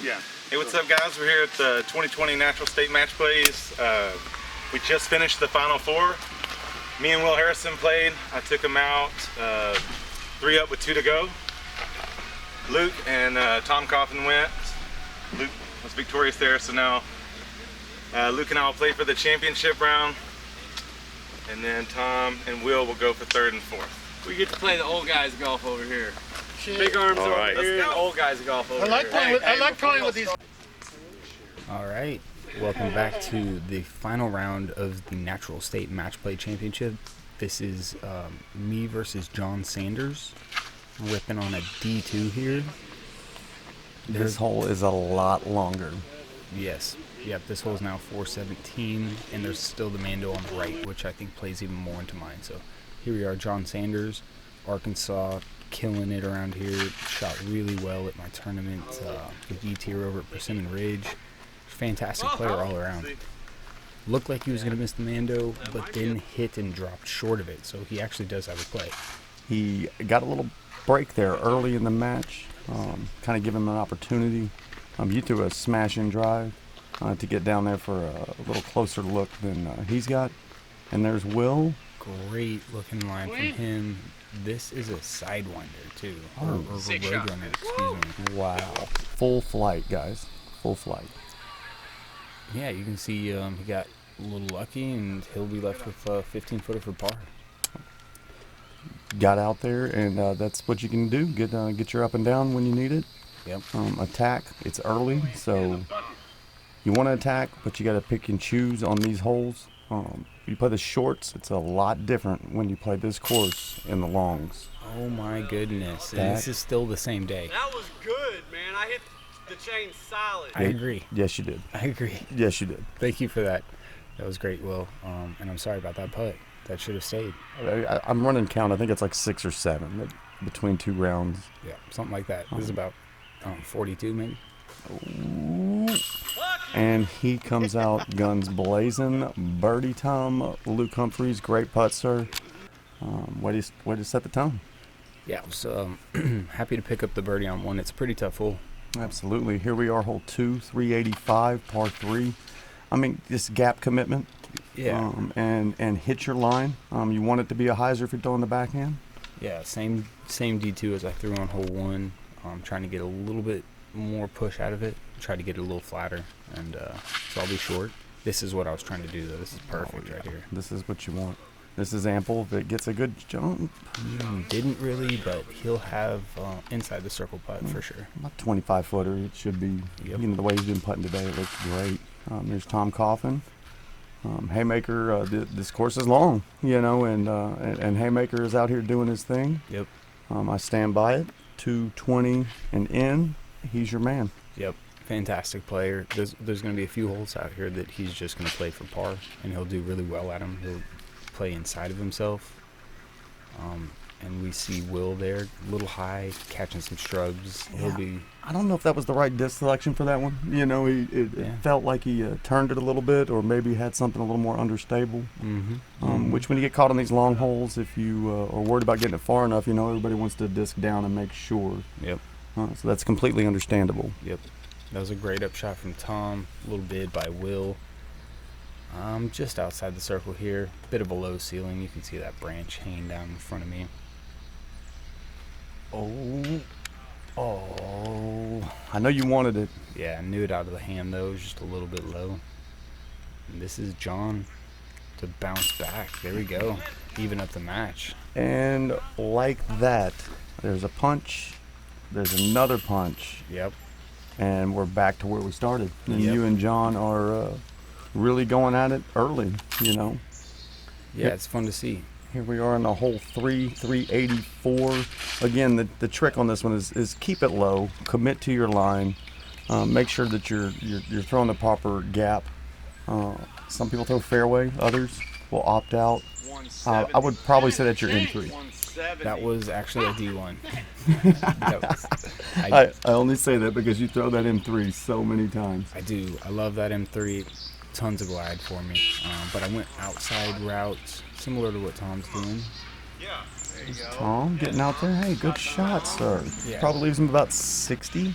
Yeah. Hey, what's up, guys? We're here at the 2020 Natural State Match Plays. We just finished the Final Four. Me and Will Harrison played. I took him out 3 up with 2 to go. Luke and Tom Coffin went. Luke was victorious there, so now Luke and I will play for the championship round. And then Tom and Will go for 3rd and 4th. We get to play the old guys golf over here. Big arms over here, and old guys golf over here. I like playing with these. All right, welcome back to the final round of the Natural State Match Play Championship. This is me versus John Sanders, whipping on a D2 here. This hole is a lot longer. Yes. Yep, this hole is now 417, and there's still the Mando on the right, which I think plays even more into mine. So here we are, John Sanders, Arkansas, killing it around here. Shot really well at my tournament with E-tier over at Persimmon Ridge. Fantastic player all around. Looked like he was going to miss the Mando, but then hit and dropped short of it. So he actually does have a play. He got a little break there early in the match, kind of give him an opportunity. You threw a smash-in drive to get down there for a little closer look than he's got. And there's Will. Great looking line from him. This is a sidewinder too. Or roadrunner, excuse me. Wow. Full flight, guys. Full flight. Yeah, you can see he got a little lucky, and he'll be left with a 15-footer for par. Got out there, and that's what you can do. Get your up and down when you need it. Yep. Attack. It's early, so you want to attack, but you got to pick and choose on these holes. If you play the shorts, it's a lot different when you play this course in the longs. Oh my goodness! And this is still the same day. That was good, man. I hit the chain solid. I agree. Yes, you did. I agree. Yes, you did. Thank you for that. That was great, Will. And I'm sorry about that putt. That should have stayed. I'm running count. I think it's like 6 or 7 between 2 rounds. Yeah, something like that. This is about 42 maybe. Ooh. And he comes out guns blazing. Birdie Tom, Luke Humphreys, great putt, sir. Way to set the tone. Yeah, I was happy to pick up the birdie on one. It's a pretty tough hole. Absolutely. Here we are, hole 2, 385, par 3. I mean, this gap commitment. Yeah. And hit your line. You want it to be a hyzer if you're throwing the backhand. Yeah, same D2 as I threw on hole 1. I'm trying to get a little bit more push out of it. Try to get it a little flatter, and so I'll be short. This is what I was trying to do, though. This is perfect right here. This is what you want. This is ample. If it gets a good jump. Didn't really, but he'll have inside the circle putt for sure. About 25-footer. It should be. Yep. You know, the way he's been putting today, it looks great. There's Tom Coffin. Haymaker, this course is long, you know, and Haymaker is out here doing his thing. Yep. I stand by it. 220 and in. He's your man. Yep. Fantastic player. There's going to be a few holes out here that he's just going to play for par, and he'll do really well at them. He'll play inside of himself. And we see Will there, a little high, catching some strubs. Yeah. He'll be. I don't know if that was the right disc selection for that one. You know, it felt like he turned it a little bit, or maybe had something a little more understable. Which, when you get caught on these long holes, if you are worried about getting it far enough, you know, everybody wants to disc down and make sure. Yep. So that's completely understandable. Yep. That was a great upshot from Tom. A little bid by Will. Just outside the circle here. Bit of a low ceiling. You can see that branch hanging down in front of me. Oh. I know you wanted it. Yeah, I knew it out of the hand, though. It was just a little bit low. And this is John to bounce back. There we go. Even up the match. And like that, there's a punch. There's another punch. Yep. And we're back to where we started. And Yep. you and John are really going at it early, you know. Yeah, it's fun to see. Here we are in the hole 384. Again, the trick on this one is keep it low, commit to your line, make sure that you're throwing the proper gap. Some people throw fairway, others will opt out. I would probably say that you're in 3. That was actually a D1. I only say that because you throw that M3 so many times. I do. I love that M3. Tons of glide for me. But I went outside routes, similar to what Tom's doing. Yeah. There you go. Tom getting out there. Hey, good shot, sir. Yeah. Probably leaves him about 60.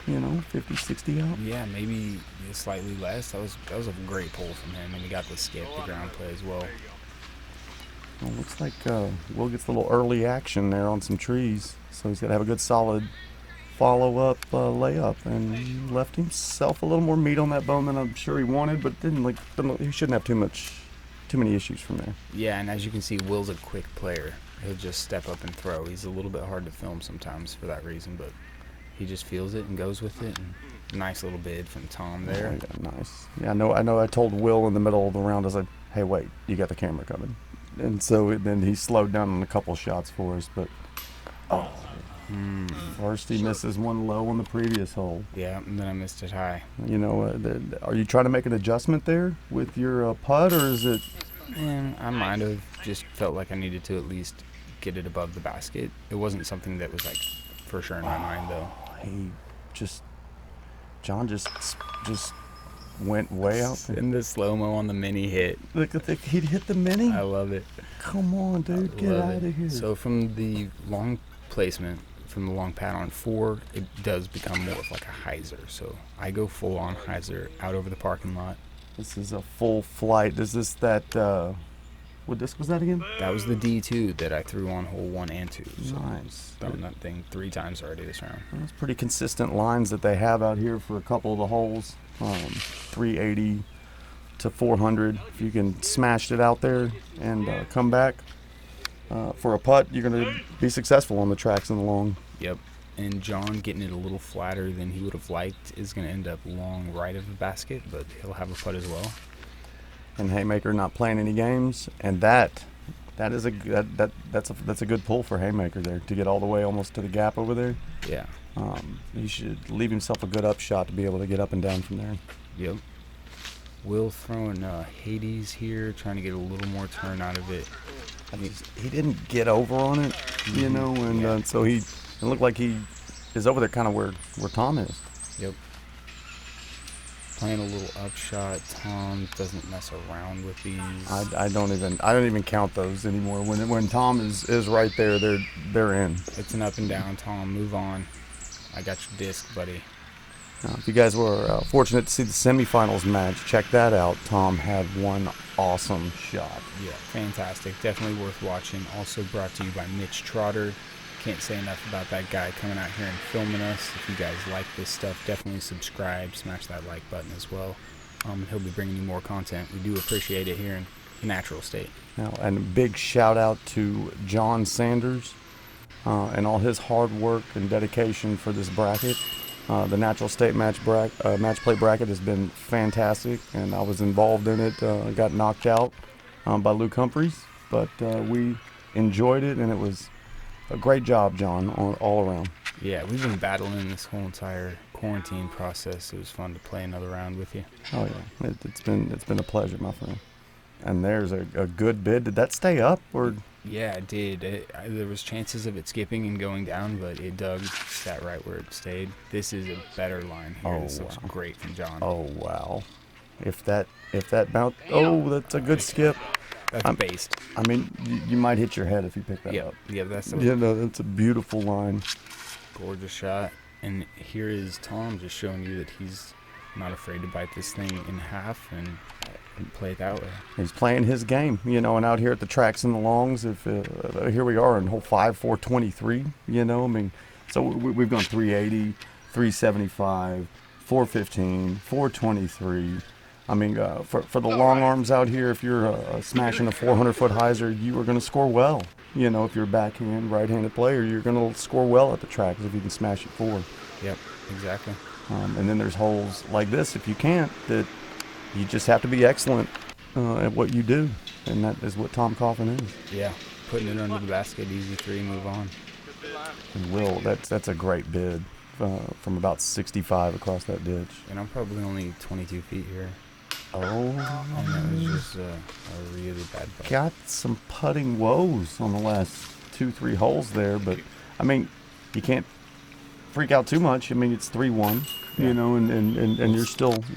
50, 60 out. Yeah, maybe slightly less. That was a great pull from him, and he got the skip, the ground play as well. Well, looks like Will gets a little early action there on some trees, so he's got to have a good solid follow-up layup, and left himself a little more meat on that bone than I'm sure he wanted, but he shouldn't have too many issues from there. Yeah, and as you can see, Will's a quick player. He'll just step up and throw. He's a little bit hard to film sometimes for that reason, but he just feels it and goes with it. And nice little bid from Tom there. Oh, yeah, nice. Yeah, I know. I told Will in the middle of the round, I was like, "Hey, wait, you got the camera coming," and so then he slowed down on a couple shots for us, but first he misses one low on the previous hole. Yeah, and then I missed it high. Are you trying to make an adjustment there with your putt, or is it? And I might have just felt like I needed to at least get it above the basket. It wasn't something that was like for sure in my mind though. John just went way out there. In the slow-mo on the mini hit. Look at he'd hit the mini. I love it. Come on, dude, get out of here. So from the long placement, from the long pad on 4, it does become more of like a hyzer. So I go full on hyzer out over the parking lot. This is a full flight. Is this that? What disc was that again? That was the D2 that I threw on hole 1 and 2. So Nice. Done that thing 3 times already this round. That's pretty consistent lines that they have out here for a couple of the holes. 380 to 400. If you can smash it out there and come back for a putt, you're going to be successful on the Traxx and the long. Yep. And John getting it a little flatter than he would have liked is going to end up long right of the basket, but he'll have a putt as well. And Haymaker not playing any games, and that's a good pull for Haymaker there to get all the way almost to the gap over there. Yeah. He should leave himself a good upshot to be able to get up and down from there. Yep. Will throwing Hades here, trying to get a little more turn out of it. I mean, he didn't get over on it, and so it looked like he is over there kind of where Tom is. Yep. Playing a little upshot. Tom doesn't mess around with these. I don't even count those anymore. When Tom is right there, they're in. It's an up and down, Tom. Move on. I got your disc, buddy. If you guys were fortunate to see the semifinals match, check that out. Tom had one awesome shot. Yeah, fantastic. Definitely worth watching. Also brought to you by Mitch Trotter. Can't say enough about that guy coming out here and filming us. If you guys like this stuff, definitely subscribe, smash that like button as well. He'll be bringing you more content. We do appreciate it here in the natural state. Now, and a big shout out to John Sanders and all his hard work and dedication for this bracket. The natural state match play bracket has been fantastic, and I was involved in it. I got knocked out by Luke Humphreys, but we enjoyed it, and it was a great job, John, all around. Yeah, we've been battling this whole entire quarantine process. It was fun to play another round with you. Oh yeah, it's been a pleasure, my friend. And there's a good bid. Did that stay up or? Yeah, it did. There was chances of it skipping and going down, but it sat right where it stayed. This is a better line here. Oh, this looks great from John. Oh wow, if that bounced. Oh, that's a good skip. That's based. I mean, you might hit your head if you pick that up. Yeah, that's that's a beautiful line. Gorgeous shot. And here is Tom just showing you that he's not afraid to bite this thing in half and play it that way. He's playing his game, and out here at the Traxx and the longs, if here we are in hole 5, 423, I mean, so we've gone 380, 375, 415, 423. I mean, for the long arms out here, if you're smashing a 400-foot hyzer, you are going to score well. If you're a backhand, right-handed player, you're going to score well at the Traxx if you can smash it forward. Yep, exactly. And then there's holes like this, if you can't, that you just have to be excellent at what you do, and that is what Tom Coffin is. Yeah, putting it under the basket, easy 3, move on. And Will, that's a great bid from about 65 across that ditch. And I'm probably only 22 feet here. Oh, and that was just a really bad putt. Got some putting woes on the last 2-3 holes there, but I mean, you can't freak out too much. I mean, it's 3-1, and you're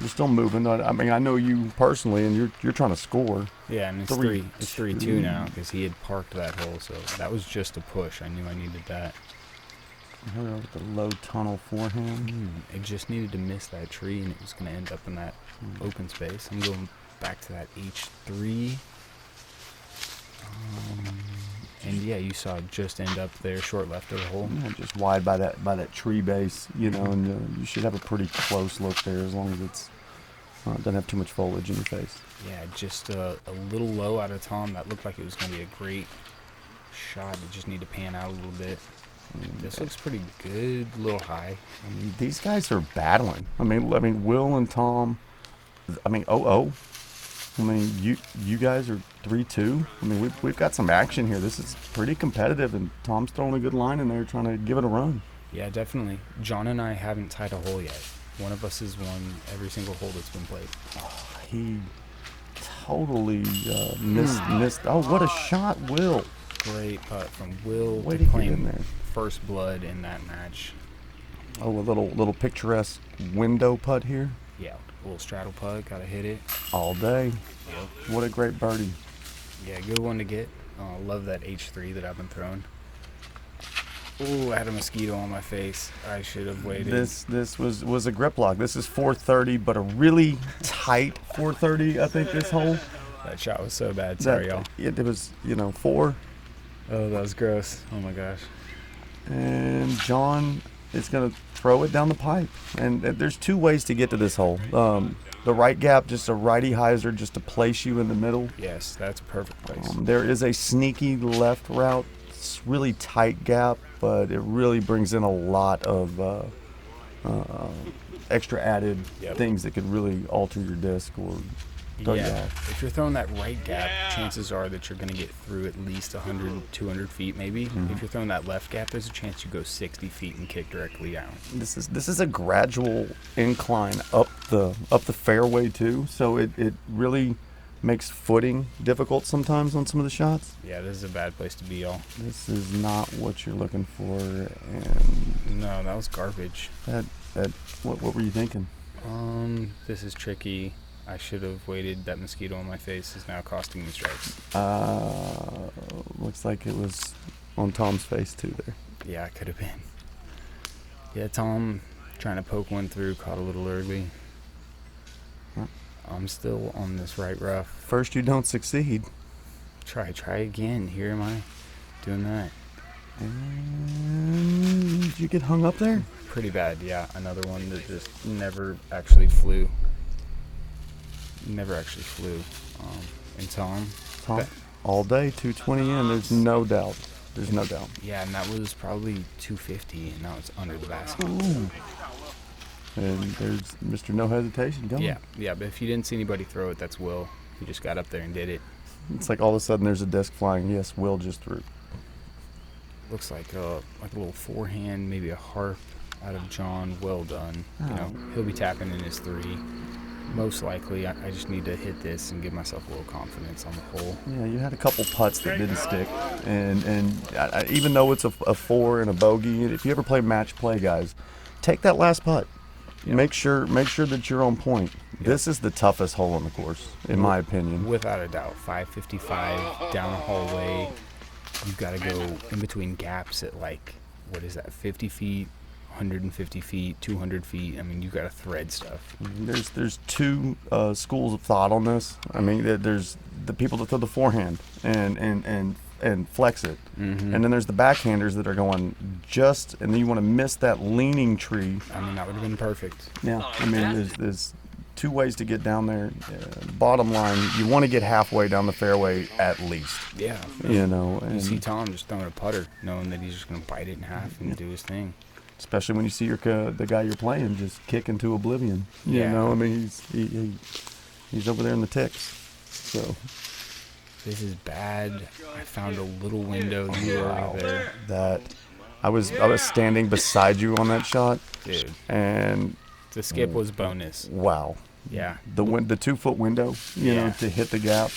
still moving. I mean, I know you personally, and you're trying to score. Yeah, and it's 3-2 now because he had parked that hole, so that was just a push. I knew I needed that. With the low tunnel forehand. It just needed to miss that tree, and it was going to end up in that open space. I'm going back to that H3. And yeah, you saw it just end up there, short left of the hole. Yeah, just wide by that tree base, you know, and you should have a pretty close look there as long as it's doesn't have too much foliage in your face. Yeah, just a little low out of Tom. That looked like it was going to be a great shot. It just need to pan out a little bit. This looks pretty good, a little high. I mean, these guys are battling. I mean, Will and Tom. I mean, 0-0. I mean, you guys are 3-2. I mean, we've got some action here. This is pretty competitive, and Tom's throwing a good line in there, trying to give it a run. Yeah, definitely. John and I haven't tied a hole yet. One of us has won every single hole that's been played. Oh, he totally missed. Oh, what a shot, Will! Great putt from Will Way to to get claim in there. first blood in that match. Oh, a little picturesque window putt here. Yeah, a little straddle putt, gotta hit it. All day. Yep. What a great birdie. Yeah, good one to get. Love that H3 that I've been throwing. Ooh, I had a mosquito on my face. I should have waited. This was a grip lock. This is 430, but a really tight 430, I think, this hole. That shot was so bad. Sorry, y'all. It was, 4. Oh, that was gross. Oh, my gosh. And John is going to throw it down the pipe. And there's two ways to get to this hole. The right gap, just a righty hyzer just to place you in the middle. Yes, that's a perfect place. There is a sneaky left route. It's really tight gap, but it really brings in a lot of extra added things that could really alter your disc or throw you off. If you're throwing that right gap, chances are that you're going to get through at least 100, 200 feet maybe. If you're throwing that left gap, there's a chance you go 60 feet and kick directly down. This is a gradual incline up the fairway too, so it really makes footing difficult sometimes on some of the shots. Yeah, this is a bad place to be, y'all. This is not what you're looking for, and no, that was garbage. What were you thinking? This is tricky. I should have waited. That mosquito on my face is now costing me strikes. Looks like it was on Tom's face too there. Yeah, it could have been. Yeah, Tom trying to poke one through, caught a little early. Huh? I'm still on this right rough. First you don't succeed. Try again. Here am I doing that. And did you get hung up there? Pretty bad, yeah. Another one that just never actually flew. And Tom, all day, 220 in. There's no doubt. Yeah, and that was probably 250, and now it's under the basket. Ooh. And there's Mr. No Hesitation going. Yeah, but if you didn't see anybody throw it, that's Will. He just got up there and did it. It's like all of a sudden there's a disc flying. Yes, Will just threw. Looks like a little forehand, maybe a harp out of John. Well done. Oh. He'll be tapping in his 3. Most likely, I just need to hit this and give myself a little confidence on the hole. Yeah, you had a couple putts that didn't stick, and even though it's a 4 and a bogey, if you ever play match play, guys, take that last putt. Yep. Make sure that you're on point. Yep. This is the toughest hole on the course, in my opinion. Without a doubt, 555 down a hallway. You've got to go in between gaps at 50 feet. 150 feet, 200 feet. I mean, you got to thread stuff. There's two schools of thought on this. I mean, there's the people that throw the forehand and flex it, and then there's the backhanders that are going and then you want to miss that leaning tree. I mean, that would have been perfect. Yeah, I mean, there's two ways to get down there. Bottom line, you want to get halfway down the fairway at least. Yeah. And you see Tom just throwing a putter, knowing that he's just going to bite it in half and do his thing. Especially when you see the guy you're playing just kick into oblivion. You know, I mean, he's over there in the ticks. So this is bad. I found a little window. You were over there. That I was standing beside you on that shot, dude. And the skip was bonus. Wow. Yeah. The 2-foot window, you know, to hit the gap.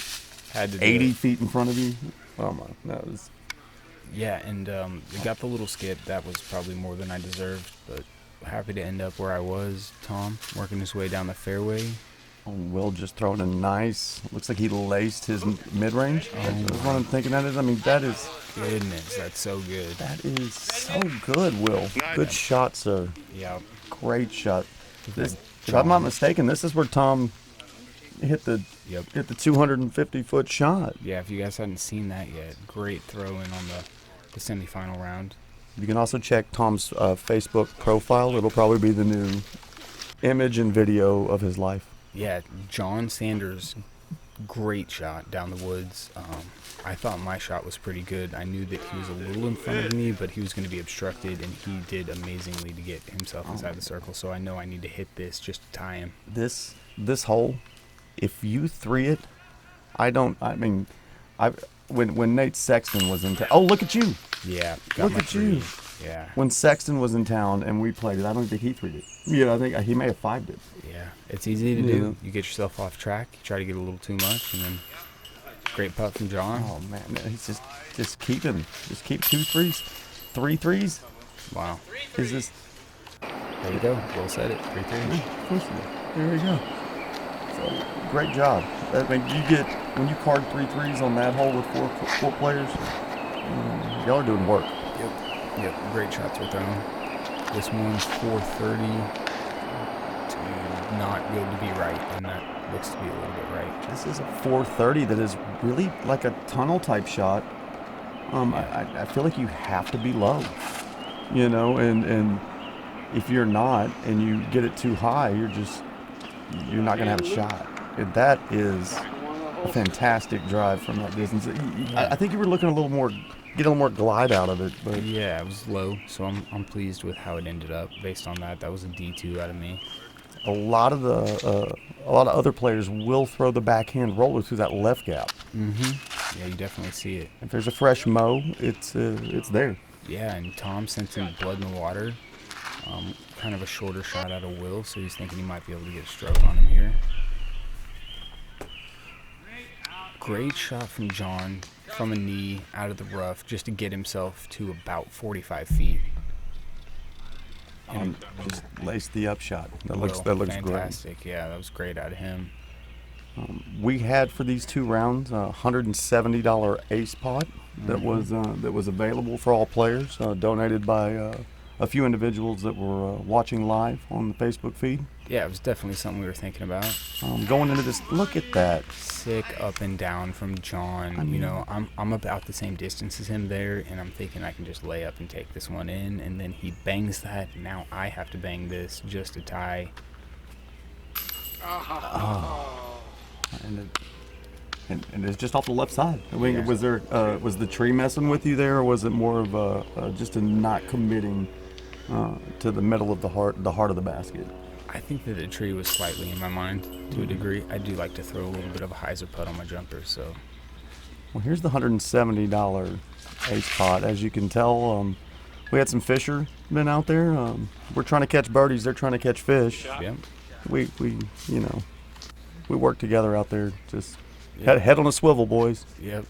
Had to 80 feet in front of you. Oh my, that was. Yeah, and we got the little skip. That was probably more than I deserved, but happy to end up where I was. Tom working his way down the fairway. Oh, Will just throwing a nice. Looks like he laced his mid-range. That's what I'm thinking that is. I mean, that is. Goodness, that's so good. That is so good, Will. Good shot, sir. Yep. Great shot. This, if I'm not mistaken, this is where Tom hit the 250-foot shot. Yeah, if you guys hadn't seen that yet, great throw in on the semifinal round. You can also check Tom's Facebook profile. It'll probably be the new image and video of his life. Yeah, John Sanders, great shot down the woods. I thought my shot was pretty good. I knew that he was a little in front of me, but he was going to be obstructed, and he did amazingly to get himself inside the circle. So I know I need to hit this just to tie him. This hole, if you three it, when Nate Sexton was in town. Oh, look at you. Yeah, Look at you. Yeah. When Sexton was in town and we played it, I don't think he threed it. Yeah, I think he may have fived it. Yeah, it's easy to do. You get yourself off track, you try to get a little too much, and then great putt from John. Oh man, he's just keep 2 threes, 3 threes. Wow. Is this? There you go. Will said it. 3 threes. Of course you did. There we go. So, great job. I mean, when you card 3 threes on that hole with four players, y'all are doing work. Yep. Great shots were thrown. This one's 430 to not good to be right, and that looks to be a little bit right. This is a 430 that is really like a tunnel type shot. I feel like you have to be low, and if you're not and you get it too high, you're not gonna have a shot. And that is a fantastic drive from that distance. I think you were looking get a little more glide out of it, but yeah, it was low, so I'm pleased with how it ended up. Based on that, that was a D2 out of me. a lot of other players will throw the backhand roller through that left gap. Mm-hmm. Yeah, you definitely see it. If there's a fresh mow, it's there. Yeah, and Tom sensing blood in the water. Kind of a shorter shot out of Will, so he's thinking he might be able to get a stroke on him here. Great shot from John from a knee out of the rough just to get himself to about 45 feet. And just laced the upshot. That looks fantastic. great. Yeah, that was great out of him. We had for these 2 rounds a $170 ace pot that was available for all players, donated by a few individuals that were watching live on the Facebook feed. Yeah, it was definitely something we were thinking about. Going into this, look at that. Sick up and down from John. You know, I'm about the same distance as him there, and I'm thinking I can just lay up and take this one in, and then he bangs that. Now I have to bang this just to tie. And it's just off the left side. I mean, Yeah. was the tree messing with you there, or was it more of just a not committing to the middle of the heart of the basket? I think that the tree was slightly in my mind to a degree. I do like to throw a little bit of a hyzer putt on my jumper, so. Well, here's the $170 ace pot. As you can tell, we had some fishermen out there. We're trying to catch birdies. They're trying to catch fish. Yep. We work together out there. Just head on a swivel, boys. Yep.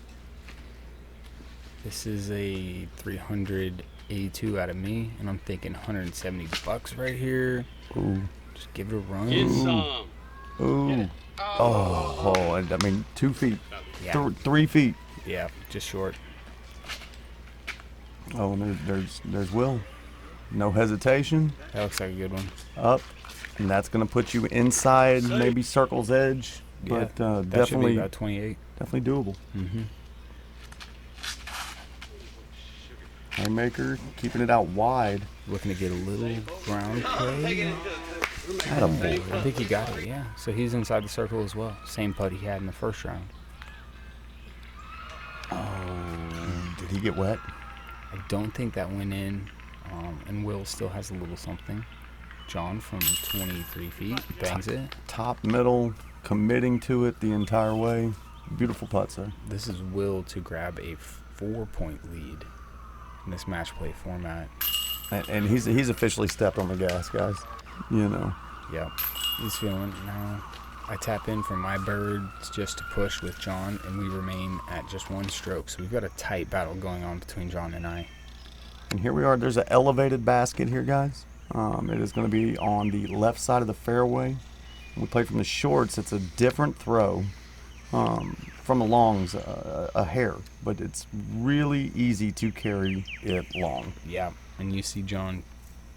This is a 382 out of me, and I'm thinking $170 right here. Ooh. Just give it a run. Get some. Ooh. Oh, and I mean, 2 feet. Yeah. 3 feet. Yeah, just short. Oh, and there's Will. No hesitation. That looks like a good one. Up. And that's going to put you inside maybe circle's edge. But that definitely should be about 28. Definitely doable. Mm-hmm. Haymaker, keeping it out wide. Looking to get a little ground play. Attaboy. I think he got it, yeah. So he's inside the circle as well. Same putt he had in the first round. Oh, did he get wet? I don't think that went in. And Will still has a little something. John from 23 feet bangs it. Top, middle, committing to it the entire way. Beautiful putt, sir. This is Will to grab a 4-point lead in this match play format. And he's officially stepped on the gas, guys. You know. Yep. He's feeling it now. I tap in for my birds just to push with John, and we remain at just 1 stroke. So we've got a tight battle going on between John and I. And here we are. There's an elevated basket here, guys. It is going to be on the left side of the fairway. We play from the shorts. It's a different throw. From the longs, a hair, but it's really easy to carry it long. Yeah, and you see John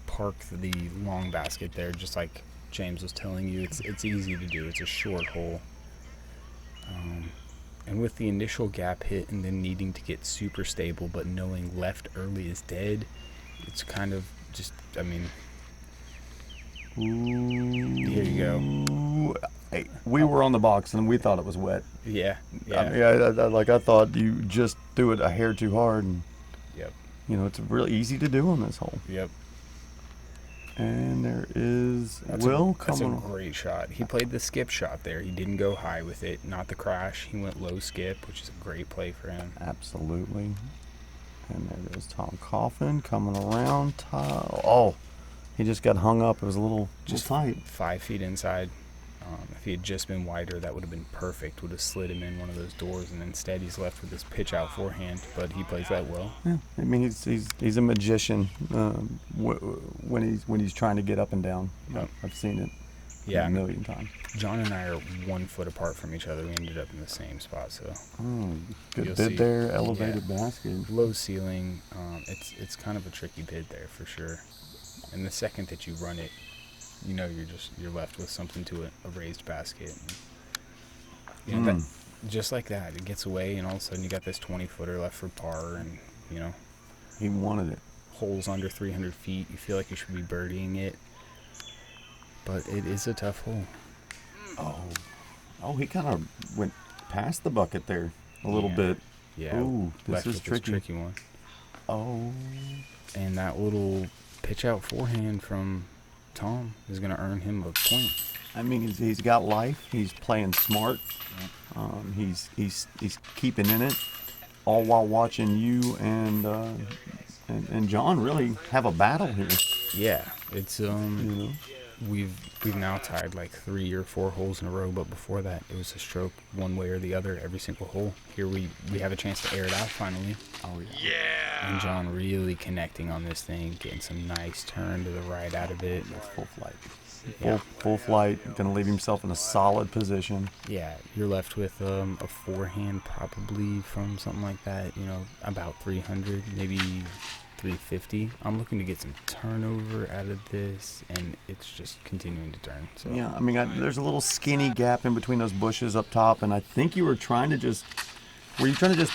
park the long basket there, just like James was telling you. It's easy to do. It's a short hole. And with the initial gap hit and then needing to get super stable, but knowing left early is dead, it's kind of just, I mean, here you go. Hey, we were on the box and we thought it was wet. Yeah. I thought you just threw it a hair too hard. And, Yep. It's really easy to do on this hole. Yep. And there is Will coming. That's a great shot. He played the skip shot there. He didn't go high with it, not the crash. He went low skip, which is a great play for him. Absolutely. And there goes Tom Coffin coming around. Oh, he just got hung up. It was a little tight. 5 feet inside. If he had just been wider, that would have been perfect. Would have slid him in one of those doors, and instead he's left with this pitch out forehand. But he plays that well. Yeah, I mean he's a magician when he's trying to get up and down. Yep. I've seen it a million times. John and I are 1 foot apart from each other. We ended up in the same spot, so Good bid there, elevated basket. Low ceiling. It's kind of a tricky bid there for sure. And the second that you run it, you're left with something to a raised basket. And, that, just like that, it gets away, and all of a sudden you got this 20-footer left for par, and he wanted it. Holes under 300 feet. You feel like you should be birdieing it, but it is a tough hole. Oh, he kind of went past the bucket there a little bit. Yeah. Ooh, this is This tricky. one. Oh. And that little pitch out forehand from Tom is going to earn him a point. I mean, he's got life. He's playing smart. He's keeping in it, all while watching you and John really have a battle here. Yeah, it's we've now tied like 3 or 4 holes in a row, but before that it was a stroke one way or the other every single hole. Here we have a chance to air it out finally. Oh Yeah. And John really connecting on this thing, getting some nice turn to the right out of it. Full flight. Full flight. Going to leave himself in a solid position. Yeah, you're left with a forehand probably from something like that, about 300, maybe 350. I'm looking to get some turnover out of this, and it's just continuing to turn. So yeah, I mean, there's a little skinny gap in between those bushes up top, and I think you were trying to just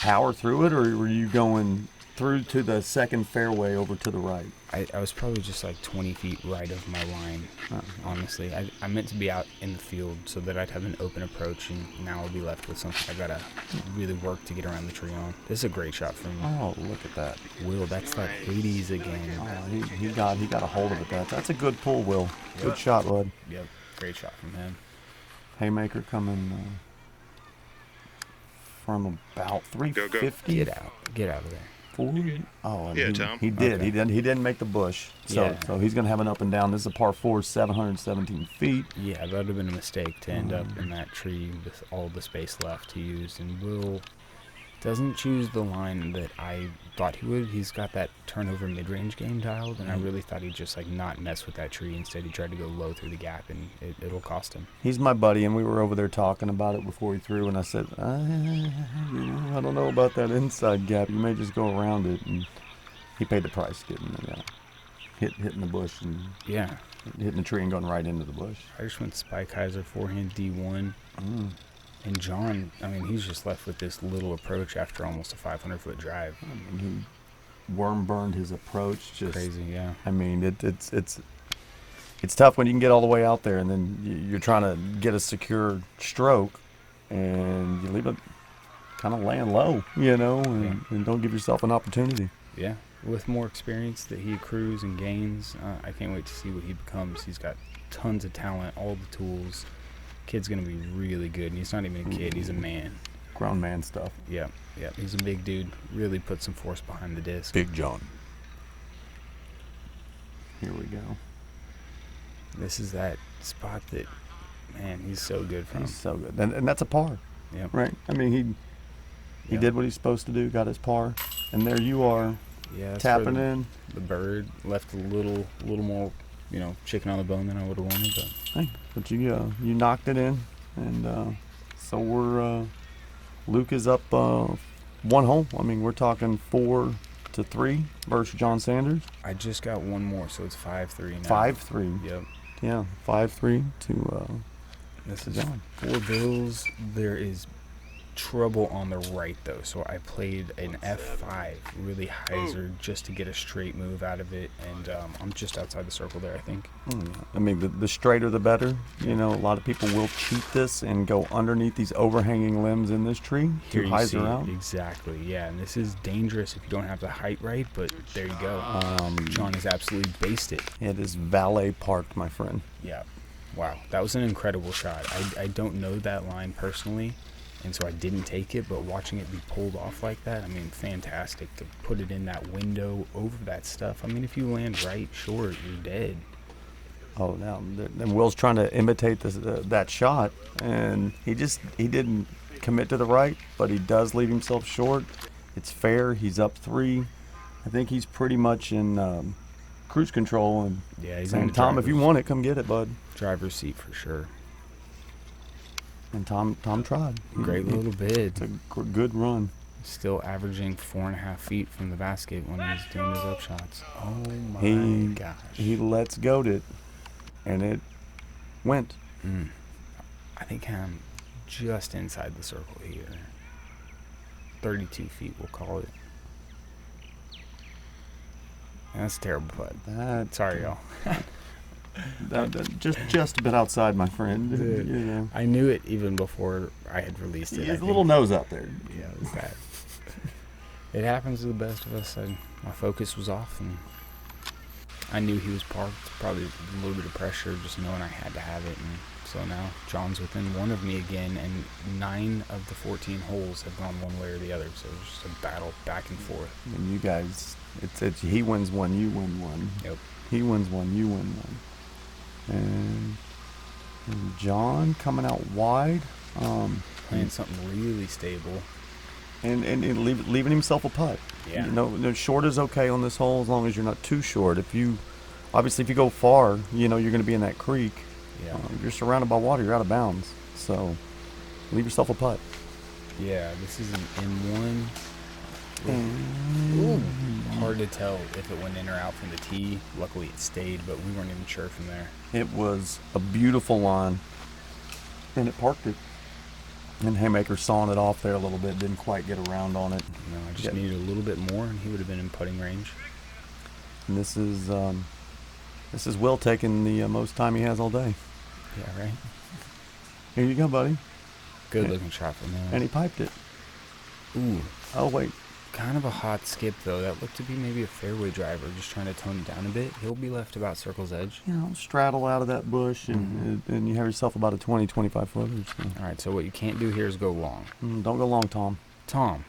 power through it, or were you going through to the second fairway over to the right? I was probably just like 20 feet right of my line, honestly. I meant to be out in the field so that I'd have an open approach, and now I'll be left with something I gotta really work to get around the tree on. This is a great shot from Oh, look at that. Will. That's that Hades again. Oh, he got a hold of it. That's a good pull, Will. Good shot, bud. Yep, great shot from him. Haymaker coming from about 350. Get out of there. Oh, Yeah, Tom. He did. Okay. He didn't make the bush. So he's going to have an up and down. This is a par 4, 717 feet. Yeah, that would have been a mistake to end up in that tree with all the space left to use. And Will doesn't choose the line that I thought he would. He's got that turnover mid-range game dialed, and I really thought he'd just not mess with that tree. Instead, he tried to go low through the gap, and it'll cost him. He's my buddy, and we were over there talking about it before he threw, and I said, I don't know about that inside gap. You may just go around it. And he paid the price getting hitting the bush and hitting the tree and going right into the bush. I just went Spike Heiser forehand D1. And John, I mean, he's just left with this little approach after almost a 500-foot drive. I mean, he worm burned his approach. Just crazy, yeah. I mean, it's tough when you can get all the way out there and then you're trying to get a secure stroke and you leave it kind of laying low, and don't give yourself an opportunity. Yeah, with more experience that he accrues and gains, I can't wait to see what he becomes. He's got tons of talent, all the tools. Kid's gonna be really good, and he's not even a kid, he's a man. Grown man stuff. Yeah, he's a big dude. Really put some force behind the disc. Big John. Here we go. This is that spot that, man, he's so good from. He's so good, and that's a par. Yeah. Right. I mean, he did what he's supposed to do, got his par, and there you are, Yeah, tapping in. The bird left a little more chicken on the bone than I would have wanted. But Hey, but you knocked it in, and so we're Luke is up 1 hole. I mean, we're talking 4-3 versus John Sanders. I just got one more, so it's 5-3 now. 5-3. Yep. Yeah, 5-3 to This is John. 4 bills. There is trouble on the right though, so I played an F5 really hyzer just to get a straight move out of it, and I'm just outside the circle there, I think. I mean, the straighter the better. A lot of people will cheat this and go underneath these overhanging limbs in this tree to Here you see hyzer it. out. Exactly, yeah, and this is dangerous if you don't have the height right, but there you go. John has absolutely based it. It is valet parked, my friend. Yeah, wow, that was an incredible shot. I don't know that line personally, and so I didn't take it, but watching it be pulled off like that, I mean, fantastic to put it in that window over that stuff. I mean, if you land right short, you're dead. Oh, now then Will's trying to imitate that shot, and he didn't commit to the right, but he does leave himself short. It's fair. He's up 3. I think he's pretty much in cruise control, and Yeah, he's saying, in the Tom, if you driver's- want it, come get it, bud. driver's seat for sure. And Tom tried. Great little bid. It's a good run. Still averaging 4.5 feet from the basket when he's doing his up shots. Oh my gosh. He let's goat it, and it went. I think I'm just inside the circle here. 32 feet, we'll call it. That's a terrible putt. Sorry, y'all. Just a bit outside, my friend. I knew it even before I had released it. His little nose out there. Yeah, it was bad. It happens to the best of us. My focus was off, and I knew he was parked. Probably a little bit of pressure, just knowing I had to have it. And so now John's within 1 of me again, and 9 of the 14 holes have gone one way or the other. So it's just a battle back and forth. And you guys, it's he wins 1, you win 1. Yep. He wins 1, you win 1. And John coming out wide, Playing something really stable. and leaving himself a putt. Yeah. Short is okay on this hole as long as you're not too short. If you go far, you're going to be in that creek. Yeah. You're surrounded by water. You're out of bounds. So leave yourself a putt. Yeah, this is an in-1. Ooh. Hard to tell if it went in or out from the tee. Luckily it stayed, but we weren't even sure from there. It was a beautiful line, and it parked it. And Haymaker sawing it off there a little bit, didn't quite get around on it. I just needed a little bit more, and he would have been in putting range. And this is Will taking the most time he has all day. Yeah, right? Here you go, buddy. Good looking shot from him. And he piped it. Ooh, Oh wait, kind of a hot skip though. That looked to be maybe a fairway driver, just trying to tone it down a bit. He'll be left about circle's edge. straddle out of that bush, and you have yourself about a 20-25 footer. So. All right, so what you can't do here is go long. Don't go long, Tom. Tom.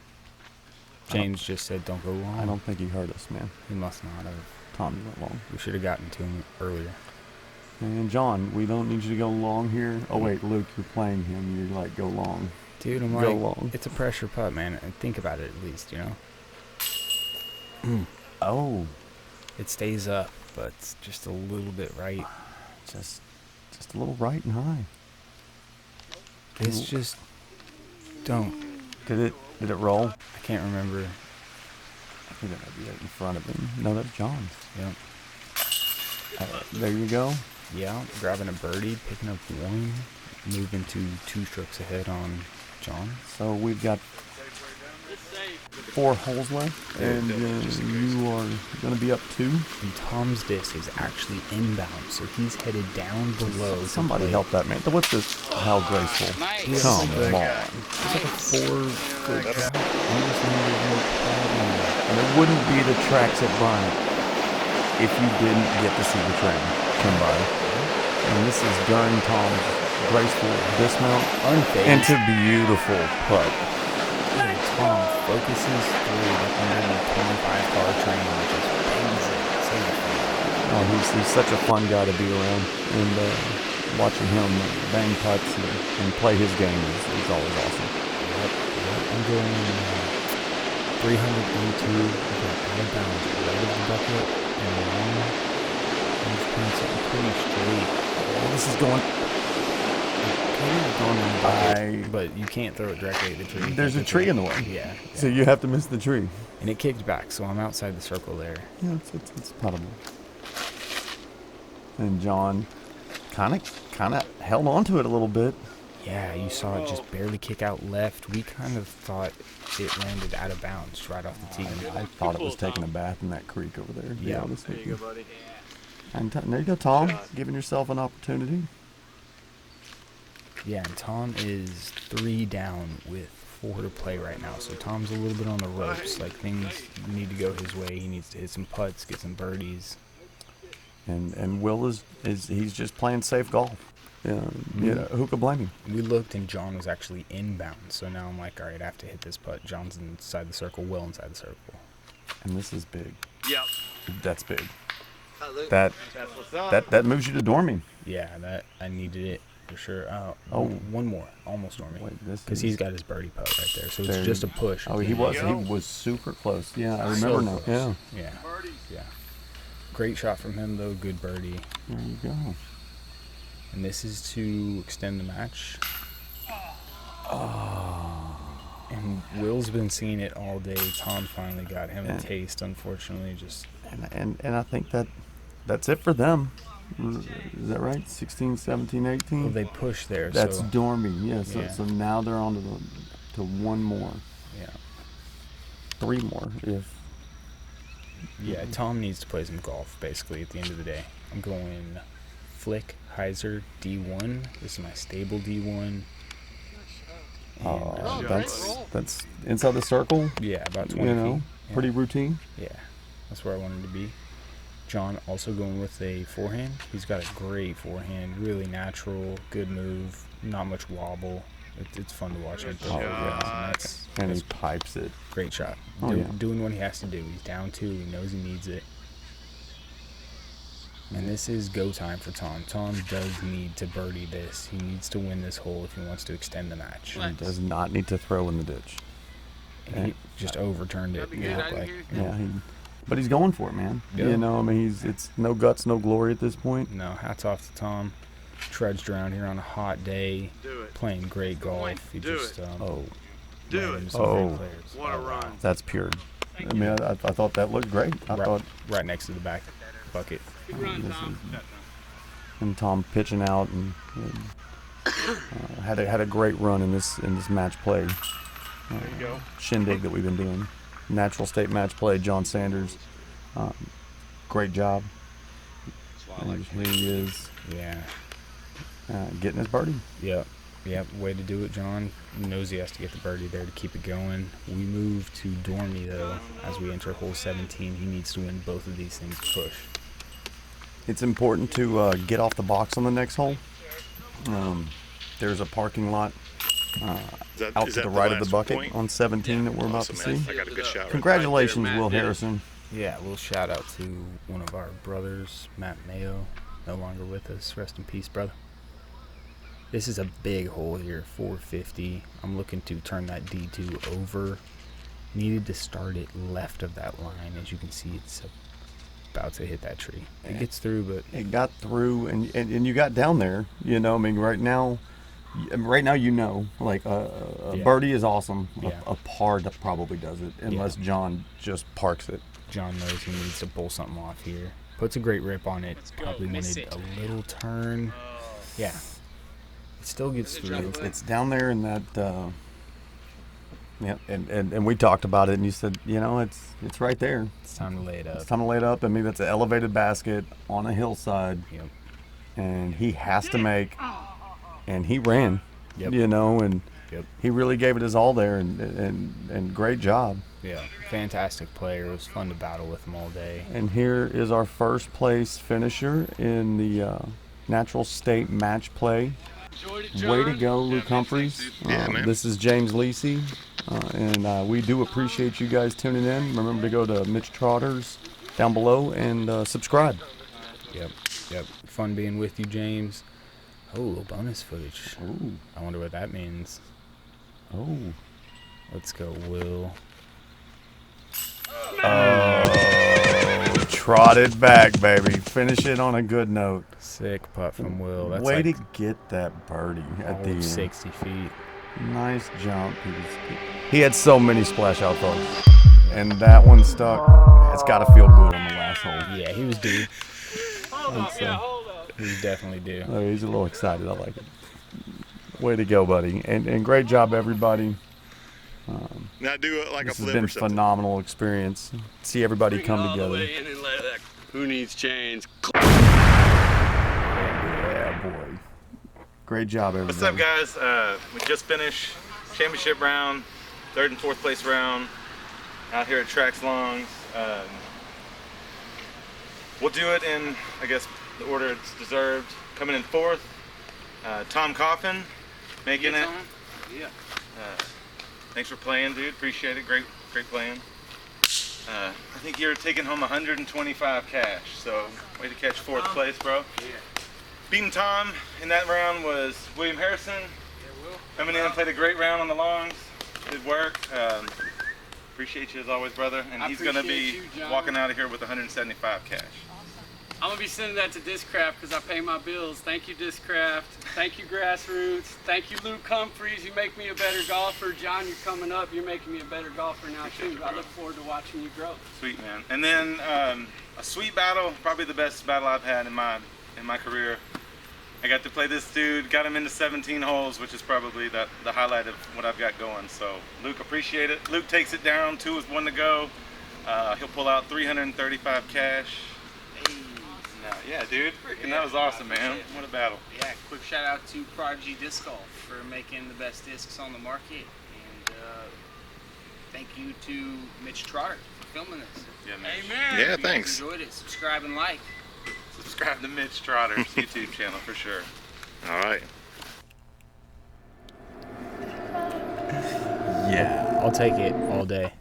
James just said don't go long. I don't think he heard us, man. He must not have. Tom, you went long. We should have gotten to him earlier. And John, we don't need you to go long here. Oh wait, Luke, you're playing him. You're like, go long. Dude, I'm Go like, long. it's a pressure putt, man. And think about it at least, Oh, It stays up, but it's just a little bit right. just a little right and high. It's just don't. Did it roll? I can't remember. I think that might be right in front of him. No, that's John's. Yep. There you go. Yeah, grabbing a birdie, picking up 1, moving to 2 strokes ahead on John. So we've got 4 holes left, and you are going to be up 2. And Tom's disc is actually inbound, so he's headed down below. to Somebody play. help that man. What's this? How graceful. Yeah, Come it's like on. It's like a 4-foot drop. Almost no problem. And it wouldn't be the Traxx at Bryant if you didn't get to see the train come by. And this is during Tom's graceful dismount Unfazed. into beautiful putt. Dude, Tom focuses through the 125-car train, which just bangs it. So fun. Oh, he's such a fun guy to be around, and watching him bang putts and play his game is always awesome. Yep. I'm going 382. I've got out of bounds right of the bucket and 1 inch playing something pretty straight. Oh, this is going. Could have gone by, but you can't throw it directly at the tree. There's a tree in the way. Yeah. So you have to miss the tree. And it kicked back, so I'm outside the circle there. Yeah, it's puttable. And John kind of held on to it a little bit. Yeah, you saw it just barely kick out left. We kind of thought it landed out of bounds right off the tee. I thought it was taking a bath in that creek over there. Yeah. There you go, buddy. And there you go, Tom. Giving yourself an opportunity. Yeah, and Tom is 3 down with 4 to play right now. So Tom's a little bit on the ropes. Like, things need to go his way. He needs to hit some putts, get some birdies. And Will is he's just playing safe golf. Yeah, who could blame him? We looked, and John was actually inbound. So now I'm like, all right, I have to hit this putt. John's inside the circle, Will inside the circle. And this is big. Yep. That's big. That's what's up. That moves you to Dormy. Yeah, that I needed it for sure. Oh. One more, almost Dormy. Because Is- he's got his birdie putt right there. So There it's just a push. Oh, he was super close. Yeah, I remember now. close. Yeah. Yeah. Great shot from him, though. Good birdie. There you go. And this is to extend the match. Oh. And Will's been seeing it all day. Tom finally got him a And- taste, unfortunately. Just And I think that's it for them. Is that right? 16, 17, 18? well, they pushed there. That's so, Dormy. Yeah. Yeah. So now they're on to one more, yeah. 3 more if. Yeah, Tom needs to play some golf, basically, at the end of the day. I'm going Flick, Heiser, D1. This is my stable D1. And, That's inside the circle. yeah, about 20 feet. Yeah. Pretty routine. Yeah, that's where I wanted to be. John also going with a forehand. He's got a great forehand, really natural, good move, not much wobble. It's fun to watch him. Oh, yeah. And he That's pipes it. great shot. Oh, yeah. Doing what he has to do. He's down 2. He knows he needs it. And this is go time for Tom. Tom does need to birdie this. He needs to win this hole if he wants to extend the match. He does not need to throw in the ditch. And he just overturned it. It looked like. Yeah, but he's going for it, man. Yeah. You know, I mean, it's no guts, no glory at this point. No, hats off to Tom. Trudged around here on a hot day, playing great golf. He just ran into some great players. What a run. That's pure. I mean, I thought that looked great. I thought Right next to the back bucket. and Tom pitching out and had a great run in this match play. There you go. Shindig that we've been doing. Natural State match play. John Sanders, great job. And he is Yeah. getting his birdie. Yep. Way to do it, John. He knows he has to get the birdie there to keep it going. We move to Dormy, though. As we enter hole 17, he needs to win both of these things to push. It's important to get off the box on the next hole. There's a parking lot out to the right of the bucket on 17 that we're about to see. I got a good shot. Congratulations, Will Harrison. Yeah, a little shout out to one of our brothers, Matt Mayo, no longer with us. Rest in peace, brother. This is a big hole here, 450. I'm looking to turn that D2 over. Needed to start it left of that line. As you can see, it's about to hit that tree. It gets through, but It got through, and you got down there. You know, I mean, right now, you know, like a Yeah. birdie is awesome. Yeah. A par that probably does it, unless John just parks it. John knows he needs to pull something off here. Puts a great rip on it. Probably wanted a little turn. Yeah. It still gets through. It's down there in that. Yeah, and we talked about it, and you said, you know, it's right there. It's time to lay it up. It's time to lay it up. I mean, that's an elevated basket on a hillside, Yep. and he has to make. And he ran. Yep. You know, and Yep. he really gave it his all there, and great job. Yeah. Fantastic player. It was fun to battle with him all day. And here is our first place finisher in the Natural State match play. Way to go, Luke Humphreys. Yeah, man. This is James Lacey, and we do appreciate you guys tuning in. Remember to go to Mitch Trotters down below and subscribe. Yep. Fun being with you, James. Oh, a little bonus footage. Ooh. I wonder what that means. Oh. Let's go, Will. Oh, Trotted back, baby. Finish it on a good note. Sick putt from Will. That's Way like to get that birdie at the end. 60 feet. Nice jump. He had so many splash out throws. And that one stuck. It's got to feel good on the last hole. Yeah, he was due. Hold up. He was definitely due. Oh, he's a little excited. I like it. Way to go, buddy. And great job, everybody. Now do it like This a has flip been or something. phenomenal experience. See everybody come All the together. way in and let that. Who needs chains? Yeah, boy. Great job, everybody. What's up, guys? We just finished championship round, 3rd and 4th place round out here at Traxx Longs. We'll do it in, I guess, the order it's deserved. Coming in 4th, Tom Coffin, making it. Yeah. Thanks for playing, dude. Appreciate it. Great playing. I think you're taking home 125 cash. So, way to catch 4th place, bro. Yeah. Beating Tom in that round was William Harrison. Coming in, played a great round on the longs. Good work. Appreciate you as always, brother. And he's gonna be walking out of here with 175 cash. I'm gonna be sending that to Discraft because I pay my bills. Thank you, Discraft. Thank you, Grassroots. Thank you, Luke Humphreys. You make me a better golfer. John, you're coming up. You're making me a better golfer now too. I look forward to watching you grow. Sweet, man. And then a sweet battle, probably the best battle I've had in my career. I got to play this dude, got him into 17 holes, which is probably the highlight of what I've got going. So, Luke, appreciate it. Luke takes it down, 2 with 1 to go. He'll pull out 335 cash. Hey. No, yeah, dude. Freaking, that was awesome, man. What a battle. Yeah, quick shout out to Prodigy Disc Golf for making the best discs on the market. And thank you to Mitch Trotter for filming this. Yeah, man. Amen. Yeah, If you guys thanks. enjoyed it, subscribe and like. Subscribe to Mitch Trotter's YouTube channel for sure. All right. Yeah. I'll take it all day.